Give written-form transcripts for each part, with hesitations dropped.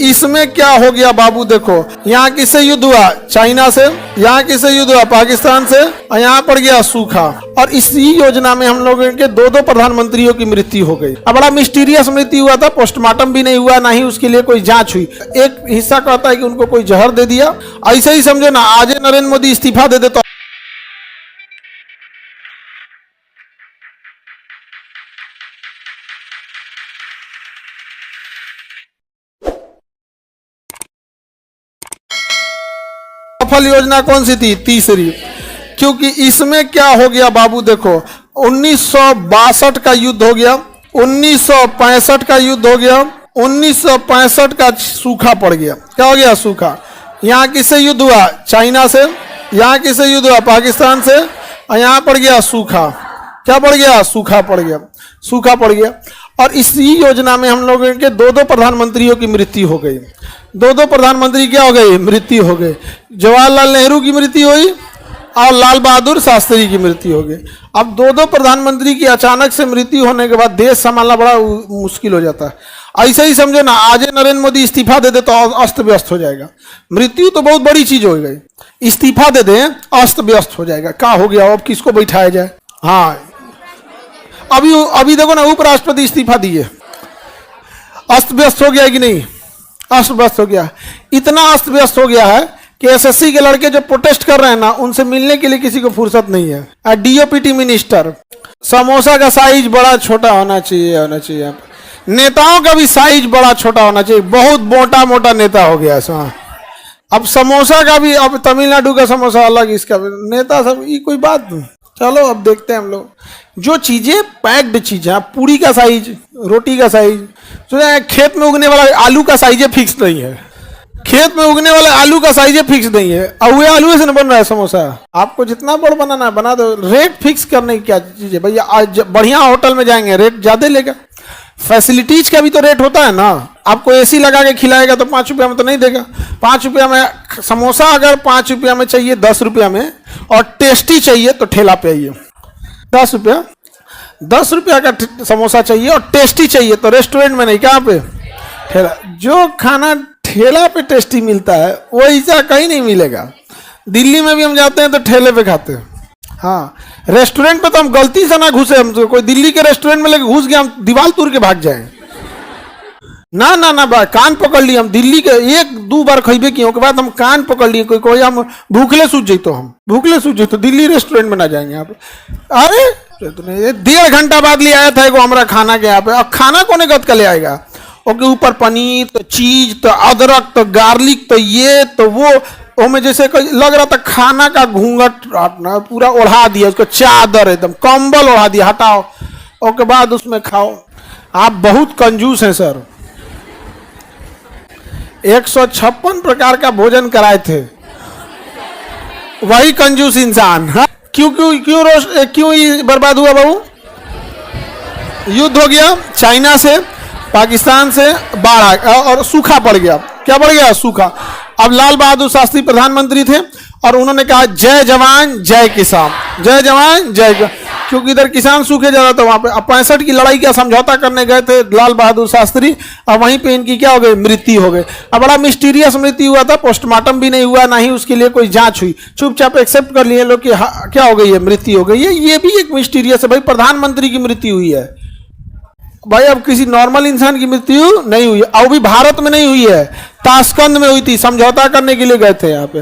इसमें क्या हो गया बाबू, देखो यहाँ किससे युद्ध हुआ, चाइना से, यहाँ किससे युद्ध हुआ, पाकिस्तान से, और यहाँ पड़ गया सूखा। और इसी योजना में हम लोगों के दो प्रधानमंत्रियों की मृत्यु हो गई। अब बड़ा मिस्टीरियस मृत्यु हुआ था, पोस्टमार्टम भी नहीं हुआ, ना ही उसके लिए कोई जांच हुई। एक हिस्सा कहता है कि उनको कोई जहर दे दिया, ऐसे ही समझो ना आज नरेंद्र मोदी इस्तीफा दे दे तो सफल योजना कौन सी थी, तीसरी। क्योंकि इसमें क्या हो गया बाबू, देखो 1962 का युद्ध हो गया, 1965 का युद्ध हो गया, 1965 का सूखा पड़ गया। क्या हो गया, सूखा। यहाँ किससे युद्ध हुआ, चाइना से, यहाँ किससे युद्ध हुआ, पाकिस्तान से, और यहाँ पड़ गया सूखा। क्या पड़ गया, सूखा पड़ गया, सूखा पड़ गया। और इसी योजना में हम लोगों के दो प्रधानमंत्रियों की मृत्यु हो गई। दो प्रधानमंत्री क्या हो गई, मृत्यु हो गई। जवाहरलाल नेहरू की मृत्यु हुई और लाल बहादुर शास्त्री की मृत्यु हो गई। अब दो प्रधानमंत्री की अचानक से मृत्यु होने के बाद देश संभालना बड़ा मुश्किल हो जाता है। ऐसे ही समझो ना आज नरेंद्र मोदी इस्तीफा दे दे तो अस्त व्यस्त हो जाएगा। मृत्यु तो बहुत बड़ी चीज हो गई, इस्तीफा दे दे अस्त व्यस्त हो जाएगा। क्या हो गया, अब किसको बैठाया जाए। हाँ अभी देखो ना उपराष्ट्रपति इस्तीफा दिए, अस्त व्यस्त हो गया है कि नहीं, अस्त व्यस्त हो गया। इतना अस्त व्यस्त हो गया है कि एसएससी के लड़के जो प्रोटेस्ट कर रहे हैं ना, उनसे मिलने के लिए किसी को फुर्सत नहीं है। डीओपीटी मिनिस्टर, समोसा का साइज बड़ा छोटा होना चाहिए। नेताओं का भी साइज बड़ा छोटा होना चाहिए, बहुत मोटा मोटा नेता हो गया ऐसा। अब समोसा का भी, अब तमिलनाडु का समोसा अलग, इसका नेता सब, ये कोई बात नहीं। चलो अब देखते हैं हम लोग जो चीजें पैक्ड चीजें, पूरी का साइज, रोटी का साइज, तो खेत में उगने वाला आलू का साइज फिक्स नहीं है, खेत में उगने वाले आलू का साइज फिक्स नहीं है, और वो आलू से न बन रहा है समोसा। आपको जितना बड़ बनाना है बना दो, रेट फिक्स करने की क्या चीज है भैया। आज बढ़िया होटल में जाएंगे रेट ज्यादा लेगा, फैसिलिटीज का भी तो रेट होता है ना। आपको एसी लगा के खिलाएगा तो 5 रुपया में तो नहीं देगा। 5 रुपया में समोसा अगर 5 रुपया में चाहिए 10 रुपया में, और टेस्टी चाहिए तो ठेला पे आइए। 10 रुपया का समोसा चाहिए और टेस्टी चाहिए तो रेस्टोरेंट में नहीं, कहाँ पे, ठेला। जो खाना ठेला पे टेस्टी मिलता है वो ऐसा कहीं नहीं मिलेगा। दिल्ली में भी हम जाते हैं तो ठेले पे खाते हैं। हाँ रेस्टोरेंट पे तो हम गलती से ना घुसे, हम कोई दिल्ली के रेस्टोरेंट में लेके घुस गया हम दीवार तोड़ के भाग जाए ना ना ना बा, कान पकड़ लिए हम। दिल्ली के 1-2 बार खइबे किए के बाद हम कान पकड़ लिए, कोई हम भूखले सूझ जइतो, हम भूखले सूझ जइतो, दिल्ली रेस्टोरेंट में ना जाएंगे यहाँ पे। अरे 1.5 घंटा बाद ले आया था एगो हमारा खाना के यहाँ पे। अब खाना कोने गद का ले आएगा, ओके ऊपर पनीर तो चीज तो अदरक तो गार्लिक तो ये तो वो में जैसे लग रहा था खाना का घूंघट पूरा ओढ़ा दिया, उसको चादर एकदम कंबल ओढ़ा दिया, हटाओ उसके बाद उसमें खाओ। आप बहुत कंजूस हैं सर। 156 प्रकार का भोजन कराए थे, वही कंजूस इंसान। हाँ? क्यों ये बर्बाद हुआ बाबू, युद्ध हो गया चाइना से, पाकिस्तान से, बाढ़ और सूखा पड़ गया। क्या पड़ गया, सूखा। अब लाल बहादुर शास्त्री प्रधानमंत्री थे और उन्होंने कहा जय जवान जय किसान, जय जवान जय, क्योंकि इधर किसान सूखे जा रहा था वहां पे। 65 की लड़ाई का समझौता करने गए थे लाल बहादुर शास्त्री, और वहीं पे इनकी क्या हो गई, मृत्यु हो गई। अब बड़ा मिस्टीरियस मृत्यु हुआ था, पोस्टमार्टम भी नहीं हुआ, ना ही उसके लिए कोई जांच हुई। चुपचाप एक्सेप्ट कर लिए लोग कि क्या हो गई है, मृत्यु हो गई है। ये भी एक मिस्टीरियस है भाई, प्रधानमंत्री की मृत्यु हुई है भाई। अब किसी नॉर्मल इंसान की मृत्यु नहीं हुई, और भी भारत में नहीं हुई है, ताशकंद में हुई थी, समझौता करने के लिए गए थे यहाँ पे,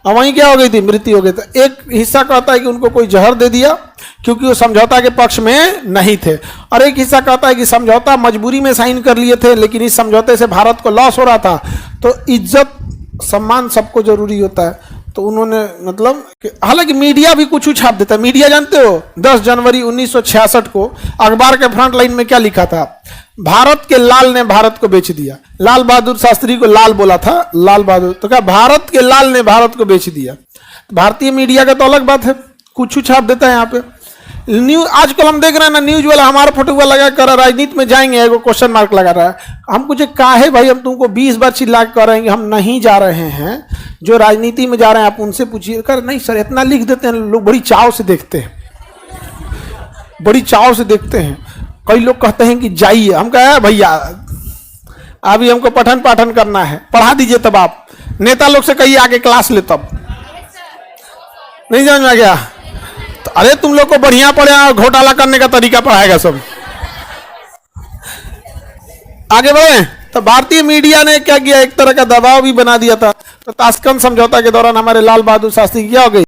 और वहीं क्या हो गई थी, मृत्यु हो गई थी। एक हिस्सा कहता है कि उनको कोई जहर दे दिया क्योंकि वो समझौता के पक्ष में नहीं थे, और एक हिस्सा कहता है कि समझौता मजबूरी में साइन कर लिए थे, लेकिन इस समझौते से भारत को लॉस हो रहा था, तो इज्जत सम्मान सबको जरूरी होता है। तो उन्होंने मतलब, हालांकि मीडिया भी कुछ छाप देता है। मीडिया जानते हो 10 जनवरी 1966 को अखबार के फ्रंट लाइन में क्या लिखा था, भारत के लाल ने भारत को बेच दिया। लाल बहादुर शास्त्री को लाल बोला था, लाल बहादुर, तो क्या भारत के लाल ने भारत को बेच दिया। भारतीय मीडिया का तो अलग बात है, कुछ छाप देता है यहाँ पे। न्यूज आजकल हम देख रहे हैं ना, न्यूज वाला हमारा फोटो लगा कर राजनीति में जाएंगे, एगो क्वेश्चन मार्क लगा रहा है। हम कुछ काहे भाई, हम तुमको 20 बार चिल्ला कर रहे हैं हम नहीं जा रहे हैं, जो राजनीति में जा रहे हैं आप उनसे पूछिए। कर नहीं सर, इतना लिख देते हैं लोग, बड़ी चाव से देखते हैं, बड़ी चाव से देखते हैं। कई लोग कहते हैं कि जाइए, हम कहे भैया अभी हमको पठन पाठन करना है, पढ़ा दीजिए तब आप नेता लोग से कहिए आगे क्लास ले, तब नहीं समझ में आ गया तो अरे तुम लोग को बढ़िया पढ़े, घोटाला करने का तरीका पढ़ाएगा सब। आगे बढ़े तो भारतीय मीडिया ने क्या किया, एक तरह का दबाव भी बना दिया था। तो ताशकंद समझौता के दौरान हमारे लाल बहादुर शास्त्री की क्या हो गई,